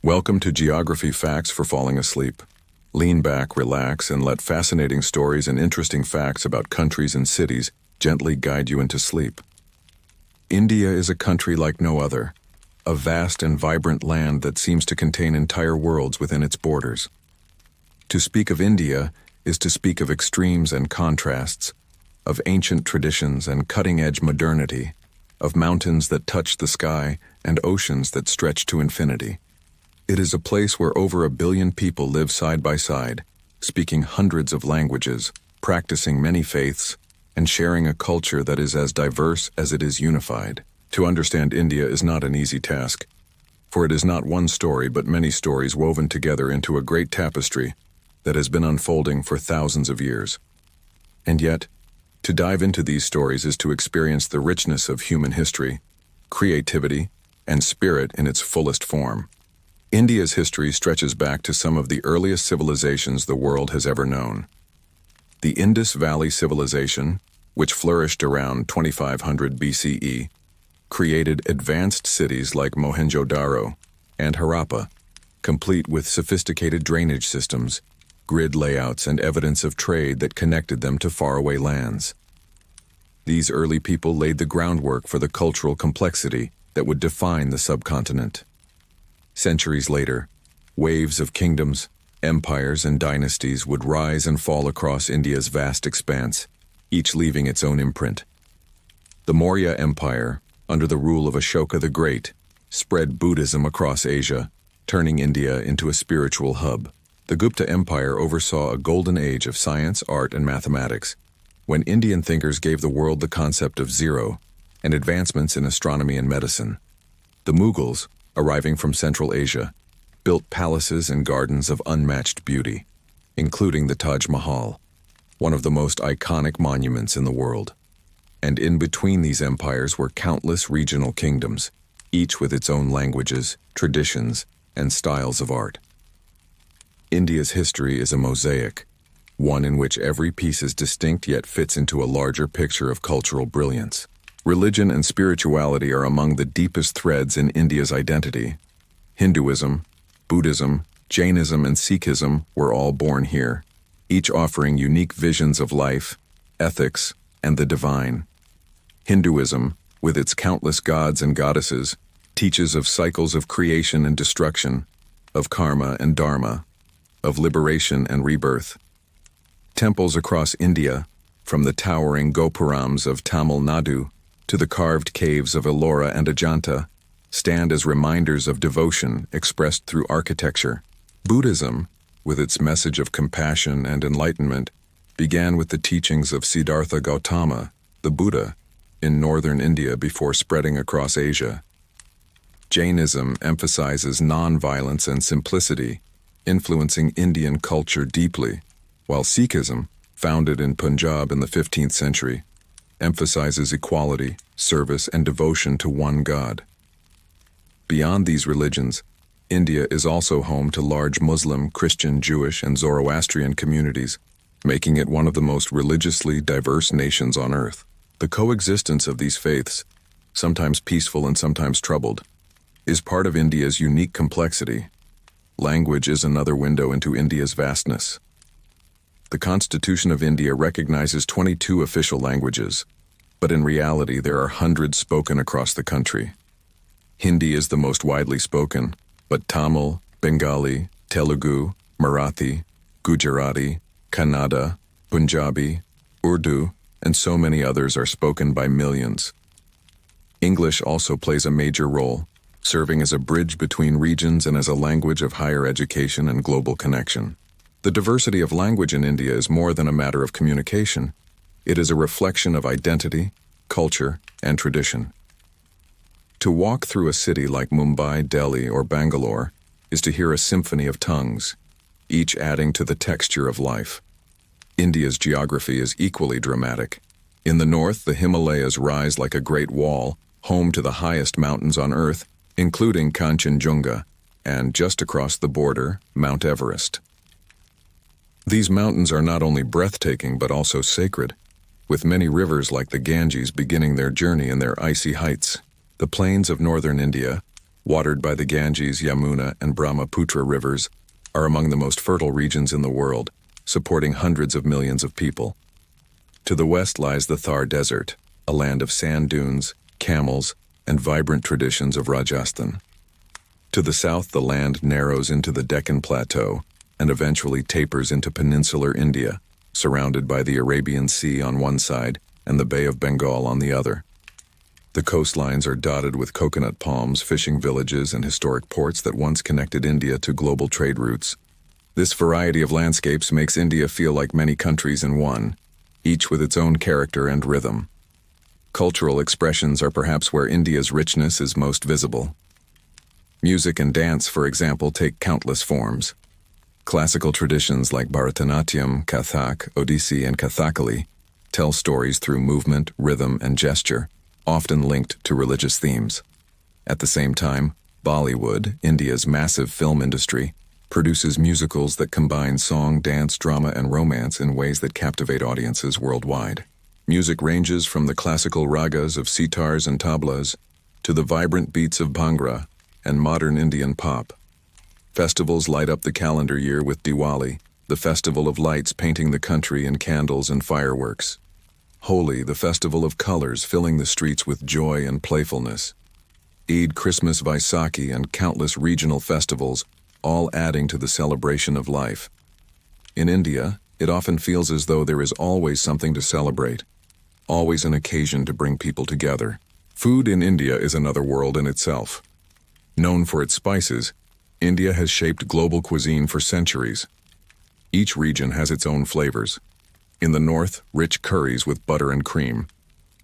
Welcome to Geography Facts for Falling Asleep. Lean back, relax, and let fascinating stories and interesting facts about countries and cities gently guide you into sleep. India is a country like no other, a vast and vibrant land that seems to contain entire worlds within its borders. To speak of India is to speak of extremes and contrasts, of ancient traditions and cutting-edge modernity, of mountains that touch the sky and oceans that stretch to infinity. It is a place where over 1 billion people live side by side, speaking hundreds of languages, practicing many faiths, and sharing a culture that is as diverse as it is unified. To understand India is not an easy task, for it is not one story but many stories woven together into a great tapestry that has been unfolding for thousands of years. And yet, to dive into these stories is to experience the richness of human history, creativity, and spirit in its fullest form. India's history stretches back to some of the earliest civilizations the world has ever known. The Indus Valley Civilization, which flourished around 2500 BCE, created advanced cities like Mohenjo-Daro and Harappa, complete with sophisticated drainage systems, grid layouts, and evidence of trade that connected them to faraway lands. These early people laid the groundwork for the cultural complexity that would define the subcontinent. Centuries later, waves of kingdoms, empires, and dynasties would rise and fall across India's vast expanse, each leaving its own imprint. The Maurya Empire, under the rule of Ashoka the Great, spread Buddhism across Asia, turning India into a spiritual hub. The Gupta Empire oversaw a golden age of science, art, and mathematics, when Indian thinkers gave the world the concept of zero and advancements in astronomy and medicine. The Mughals, arriving from Central Asia, built palaces and gardens of unmatched beauty, including the Taj Mahal, one of the most iconic monuments in the world. And in between these empires were countless regional kingdoms, each with its own languages, traditions, and styles of art. India's history is a mosaic, one in which every piece is distinct yet fits into a larger picture of cultural brilliance. Religion and spirituality are among the deepest threads in India's identity. Hinduism, Buddhism, Jainism, and Sikhism were all born here, each offering unique visions of life, ethics, and the divine. Hinduism, with its countless gods and goddesses, teaches of cycles of creation and destruction, of karma and dharma, of liberation and rebirth. Temples across India, from the towering Gopurams of Tamil Nadu to the carved caves of Ellora and Ajanta, stand as reminders of devotion expressed through architecture. Buddhism, with its message of compassion and enlightenment, began with the teachings of Siddhartha Gautama, the Buddha, in northern India before spreading across Asia. Jainism emphasizes non-violence and simplicity, influencing Indian culture deeply, while Sikhism, founded in Punjab in the 15th century, emphasizes equality, service, and devotion to one God. Beyond these religions, India is also home to large Muslim, Christian, Jewish, and Zoroastrian communities, making it one of the most religiously diverse nations on earth. The coexistence of these faiths, sometimes peaceful and sometimes troubled, is part of India's unique complexity. Language is another window into India's vastness. The Constitution of India recognizes 22 official languages, but in reality there are hundreds spoken across the country. Hindi is the most widely spoken, but Tamil, Bengali, Telugu, Marathi, Gujarati, Kannada, Punjabi, Urdu, and so many others are spoken by millions. English also plays a major role, serving as a bridge between regions and as a language of higher education and global connection. The diversity of language in India is more than a matter of communication. It is a reflection of identity, culture, and tradition. To walk through a city like Mumbai, Delhi, or Bangalore is to hear a symphony of tongues, each adding to the texture of life. India's geography is equally dramatic. In the north, the Himalayas rise like a great wall, home to the highest mountains on earth, including Kanchenjunga, and just across the border, Mount Everest. These mountains are not only breathtaking but also sacred, with many rivers like the Ganges beginning their journey in their icy heights. The plains of northern India, watered by the Ganges, Yamuna, and Brahmaputra rivers, are among the most fertile regions in the world, supporting hundreds of millions of people. To the west lies the Thar Desert, a land of sand dunes, camels, and vibrant traditions of Rajasthan. To the south, the land narrows into the Deccan Plateau and eventually tapers into peninsular India, surrounded by the Arabian Sea on one side and the Bay of Bengal on the other. The coastlines are dotted with coconut palms, fishing villages, and historic ports that once connected India to global trade routes. This variety of landscapes makes India feel like many countries in one, each with its own character and rhythm. Cultural expressions are perhaps where India's richness is most visible. Music and dance, for example, take countless forms. Classical traditions like Bharatanatyam, Kathak, Odissi, and Kathakali tell stories through movement, rhythm, and gesture, often linked to religious themes. At the same time, Bollywood, India's massive film industry, produces musicals that combine song, dance, drama, and romance in ways that captivate audiences worldwide. Music ranges from the classical ragas of sitars and tablas to the vibrant beats of bhangra and modern Indian pop. Festivals light up the calendar year with Diwali, the festival of lights painting the country in candles and fireworks. Holi, the festival of colors filling the streets with joy and playfulness. Eid, Christmas, Vaisakhi, and countless regional festivals, all adding to the celebration of life. In India, it often feels as though there is always something to celebrate, always an occasion to bring people together. Food in India is another world in itself. Known for its spices, India has shaped global cuisine for centuries. Each region has its own flavors. In the north, rich curries with butter and cream.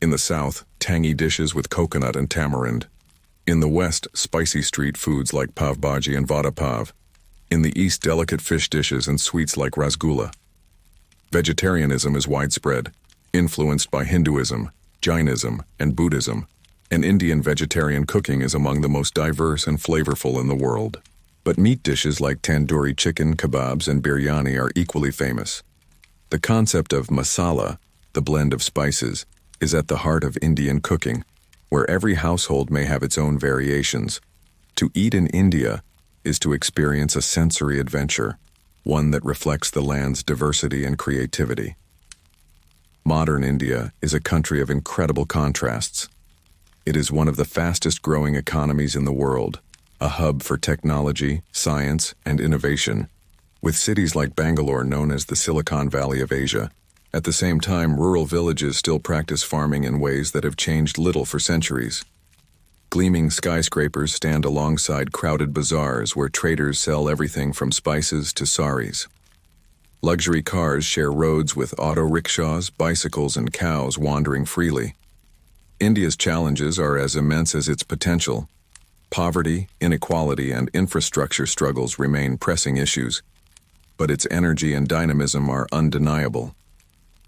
In the south, tangy dishes with coconut and tamarind. In the west, spicy street foods like pav bhaji and vada pav. In the east, delicate fish dishes and sweets like rasgulla. Vegetarianism is widespread, influenced by Hinduism, Jainism, and Buddhism, and Indian vegetarian cooking is among the most diverse and flavorful in the world. But meat dishes like tandoori chicken, kebabs, and biryani are equally famous. The concept of masala, the blend of spices, is at the heart of Indian cooking, where every household may have its own variations. To eat in India is to experience a sensory adventure, one that reflects the land's diversity and creativity. Modern India is a country of incredible contrasts. It is one of the fastest-growing economies in the world, a hub for technology, science, and innovation, with cities like Bangalore known as the Silicon Valley of Asia. At the same time, rural villages still practice farming in ways that have changed little for centuries. Gleaming skyscrapers stand alongside crowded bazaars where traders sell everything from spices to saris. Luxury cars share roads with auto rickshaws, bicycles, and cows wandering freely. India's challenges are as immense as its potential. Poverty, inequality, and infrastructure struggles remain pressing issues, but its energy and dynamism are undeniable.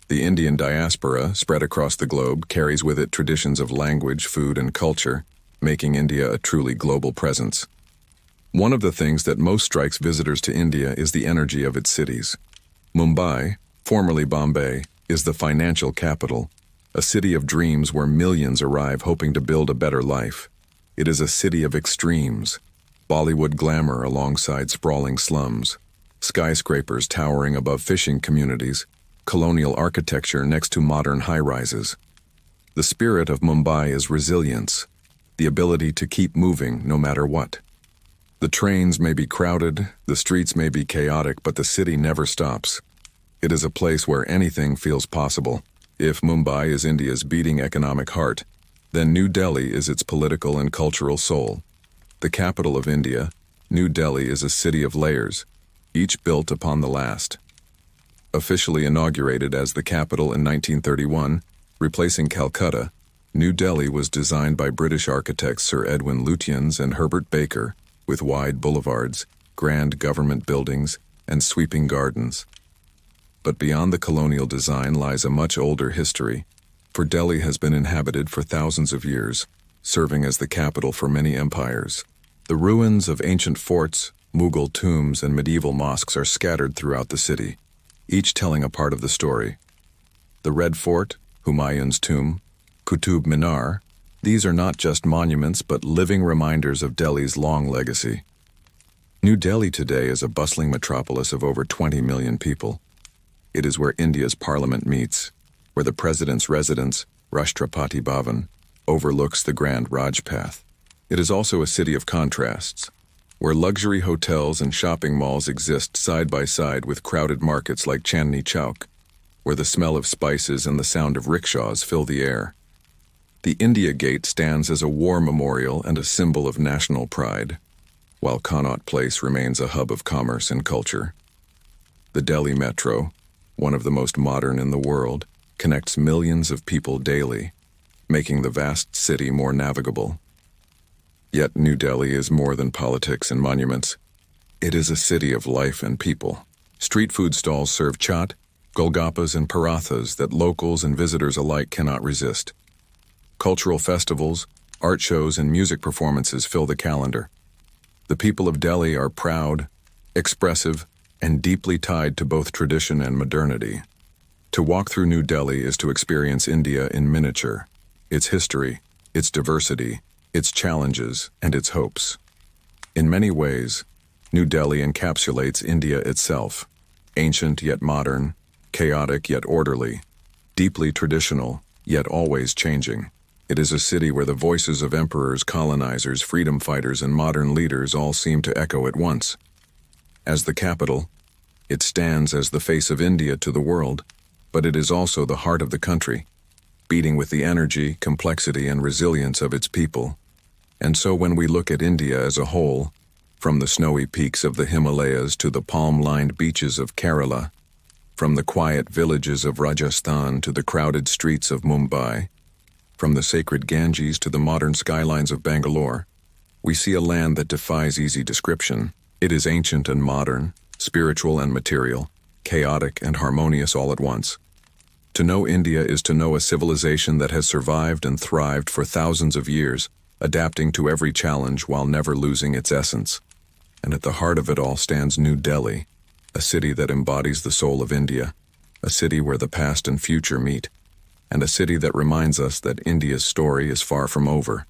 The Indian diaspora, spread across the globe, carries with it traditions of language, food, and culture, making India a truly global presence. One of the things that most strikes visitors to India is the energy of its cities. Mumbai, formerly Bombay, is the financial capital, a city of dreams where millions arrive hoping to build a better life. It is a city of extremes, Bollywood glamour alongside sprawling slums, skyscrapers towering above fishing communities, colonial architecture next to modern high-rises. The spirit of Mumbai is resilience, the ability to keep moving no matter what. The trains may be crowded, the streets may be chaotic, but the city never stops. It is a place where anything feels possible. If Mumbai is India's beating economic heart, then New Delhi is its political and cultural soul. The capital of India, New Delhi is a city of layers, each built upon the last. Officially inaugurated as the capital in 1931, replacing Calcutta, New Delhi was designed by British architects Sir Edwin Lutyens and Herbert Baker, with wide boulevards, grand government buildings, and sweeping gardens. But beyond the colonial design lies a much older history, for Delhi has been inhabited for thousands of years, serving as the capital for many empires. The ruins of ancient forts, Mughal tombs, and medieval mosques are scattered throughout the city, each telling a part of the story. The Red Fort, Humayun's tomb, Qutub Minar, These are not just monuments but living reminders of Delhi's long legacy. New Delhi today is a bustling metropolis of over 20 million people. It is where India's parliament meets, where the president's residence, Rashtrapati Bhavan, overlooks the Grand Rajpath. It is also a city of contrasts, where luxury hotels and shopping malls exist side by side with crowded markets like Chandni Chowk, where the smell of spices and the sound of rickshaws fill the air. The India Gate stands as a war memorial and a symbol of national pride, while Connaught Place remains a hub of commerce and culture. The Delhi Metro, one of the most modern in the world, connects millions of people daily, making the vast city more navigable. Yet New Delhi is more than politics and monuments. It is a city of life and people. Street food stalls serve chaat, golgappas, and parathas that locals and visitors alike cannot resist. Cultural festivals, art shows, and music performances fill the calendar. The people of Delhi are proud, expressive, and deeply tied to both tradition and modernity. To walk through New Delhi is to experience India in miniature, its history, its diversity, its challenges, and its hopes. In many ways, New Delhi encapsulates India itself, ancient yet modern, chaotic yet orderly, deeply traditional yet always changing. It is a city where the voices of emperors, colonizers, freedom fighters, and modern leaders all seem to echo at once. As the capital, it stands as the face of India to the world, but it is also the heart of the country, beating with the energy, complexity, and resilience of its people. And so when we look at India as a whole, from the snowy peaks of the Himalayas to the palm-lined beaches of Kerala, from the quiet villages of Rajasthan to the crowded streets of Mumbai, from the sacred Ganges to the modern skylines of Bangalore, we see a land that defies easy description. It is ancient and modern, spiritual and material, chaotic and harmonious all at once. To know India is to know a civilization that has survived and thrived for thousands of years, adapting to every challenge while never losing its essence. And at the heart of it all stands New Delhi, a city that embodies the soul of India, a city where the past and future meet, and a city that reminds us that India's story is far from over.